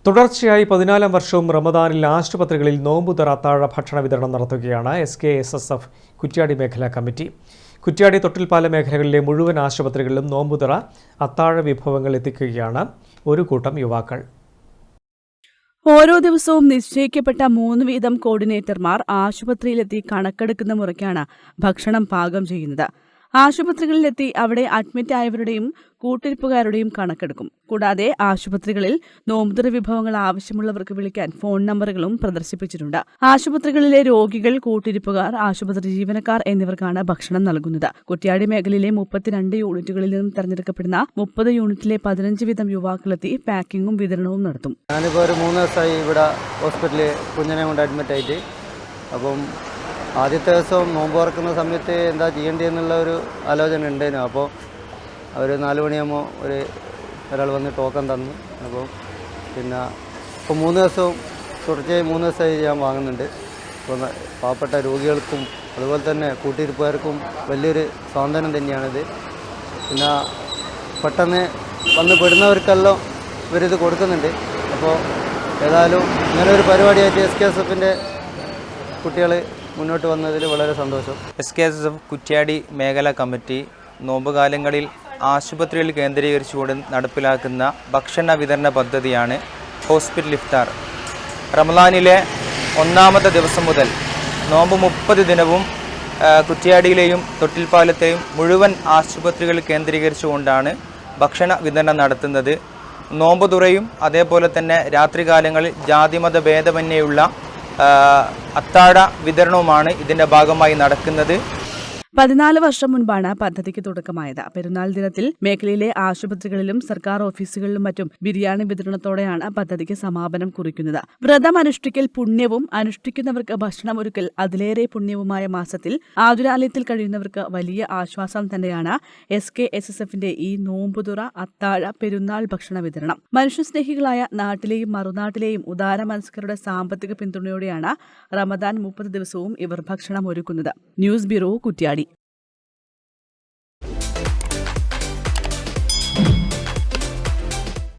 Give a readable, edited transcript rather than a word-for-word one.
തുടർച്ചയായി 14-ാം വർഷവും റമദാനിൽ ആശുപത്രികളിൽ നോമ്പുതുറ അത്താഴ ഭക്ഷണ വിതരണം നടത്തുകയാണ് SKSSF കുറ്റ്യാടി മേഖലാ കമ്മിറ്റി. കുറ്റ്യാടി തൊട്ടിൽപ്പാല മേഖലകളിലെ മുഴുവൻ ആശുപത്രികളിലും നോമ്പുതുറ അത്താഴ വിഭവങ്ങൾ എത്തിക്കുകയാണ് ഒരു കൂട്ടം യുവാക്കൾ. ഓരോ ദിവസവും നിശ്ചയിക്കപ്പെട്ട 3 വീതം കോർഡിനേറ്റർമാർ ആശുപത്രിയിലെത്തി കണക്കെടുക്കുന്ന മുറയ്ക്കാണ് ഭക്ഷണം പാകം ചെയ്യുന്നത്. ആശുപത്രികളിലെത്തി അവിടെ അഡ്മിറ്റ് ആയവരുടെയും കൂട്ടിരിപ്പുകാരുടെയും കണക്കെടുക്കും. കൂടാതെ ആശുപത്രികളിൽ നോമ്പുതുറ വിഭവങ്ങൾ ആവശ്യമുള്ളവർക്ക് വിളിക്കാൻ ഫോൺ നമ്പറുകളും പ്രദർശിപ്പിച്ചിട്ടുണ്ട്. ആശുപത്രികളിലെ രോഗികൾ, കൂട്ടിരിപ്പുകാർ, ആശുപത്രി ജീവനക്കാർ എന്നിവർക്കാണ് ഭക്ഷണം നൽകുന്നത്. കുറ്റ്യാടി മേഖലയിലെ 32 യൂണിറ്റുകളിൽ നിന്നും തെരഞ്ഞെടുക്കപ്പെടുന്ന 30 യൂണിറ്റിലെ 15 വീതം യുവാക്കളെത്തി പാക്കിങ്ങും വിതരണവും നടത്തും. ഞാനിപ്പോൾ ഒരു 3 ദിവസമായി ഇവിടെ ഹോസ്പിറ്റലിൽ കുഞ്ഞിനെ കൊണ്ട് അഡ്മിറ്റ് ആയിട്ട്. അപ്പം ആദ്യത്തെ ദിവസം നോമ്പ് തുറക്കുന്ന സമയത്ത് എന്താ ചെയ്യേണ്ടതെന്നുള്ള ഒരു ആലോചന ഉണ്ടായിരുന്നു. അപ്പോൾ അവർ 4 മണിയാകുമ്പോൾ ഒരാൾ വന്ന് ടോക്കൺ തന്നു. അപ്പോൾ പിന്നെ ഇപ്പോൾ 3 ദിവസവും തുടർച്ചയായി 3 ദിവസമായി ഞാൻ വാങ്ങുന്നുണ്ട്. അപ്പോൾ പാവപ്പെട്ട രോഗികൾക്കും അതുപോലെ തന്നെ കൂട്ടിരിപ്പുകാർക്കും വലിയൊരു സ്വാതന്ത്ര്യം തന്നെയാണിത്. പിന്നെ പെട്ടെന്ന് വന്ന് പെടുന്നവർക്കെല്ലാം ഇവരിത് കൊടുക്കുന്നുണ്ട്. അപ്പോൾ ഏതായാലും ഇങ്ങനെ ഒരു പരിപാടിയായിട്ട് SKSFൻ്റെ കുട്ടികൾ മുന്നോട്ട് വന്നതിൽ വളരെ സന്തോഷം. SKSF കുറ്റ്യാടി മേഖലാ കമ്മിറ്റി നോമ്പുകാലങ്ങളിൽ ആശുപത്രികൾ കേന്ദ്രീകരിച്ചുകൊണ്ട് നടപ്പിലാക്കുന്ന ഭക്ഷണ വിതരണ പദ്ധതിയാണ് ഹോസ്പിറ്റൽ ഇഫ്താർ. റമദാനിലെ 1ാമത്തെ ദിവസം മുതൽ നോമ്പ് 30 ദിനവും കുറ്റ്യാടിയിലെയും തൊട്ടിൽപ്പാലത്തെയും മുഴുവൻ ആശുപത്രികൾ കേന്ദ്രീകരിച്ചുകൊണ്ടാണ് ഭക്ഷണ വിതരണം നടത്തുന്നത്. നോമ്പ് തുറയും അതേപോലെ തന്നെ രാത്രികാലങ്ങളിൽ ജാതിമത ഭേദമന്യേയുള്ള അത്താഴ വിതരണവുമാണ് ഇതിന്റെ ഭാഗമായി നടക്കുന്നത്. 14 വർഷം മുൻപാണ് പദ്ധതിക്ക് തുടക്കമായത്. പെരുന്നാൾ ദിനത്തിൽ മേഖലയിലെ ആശുപത്രികളിലും സർക്കാർ ഓഫീസുകളിലും മറ്റും ബിരിയാണി വിതരണത്തോടെയാണ് പദ്ധതിക്ക് സമാപനം കുറിക്കുന്നത്. വ്രതം അനുഷ്ഠിക്കൽ പുണ്യവും അനുഷ്ഠിക്കുന്നവർക്ക് ഭക്ഷണം ഒരുക്കൽ അതിലേറെ പുണ്യവുമായ മാസത്തിൽ ആതുരാലയത്തിൽ കഴിയുന്നവർക്ക് വലിയ ആശ്വാസം തന്നെയാണ് SKSSFന്റെ ഈ നോമ്പുതുറ അത്താഴ പെരുന്നാൾ ഭക്ഷണ വിതരണം. മനുഷ്യസ്നേഹികളായ നാട്ടിലെയും മറുനാട്ടിലെയും ഉദാരമനസ്കരുടെ സാമ്പത്തിക പിന്തുണയോടെയാണ് റമദാൻ 30 ദിവസവും ഇവർ ഭക്ഷണം ഒരുക്കുന്നത്. News bureau, Kuttiadi.